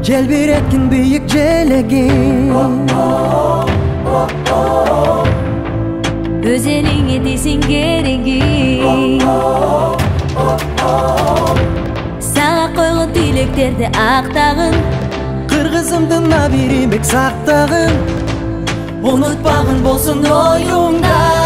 желбиреткин бийик желегин. Өз элиңе десең кереги, сага койгон тилектерди актагын, Кыргызымдын абийин бек сактагын, унутпагын болсун оюңда.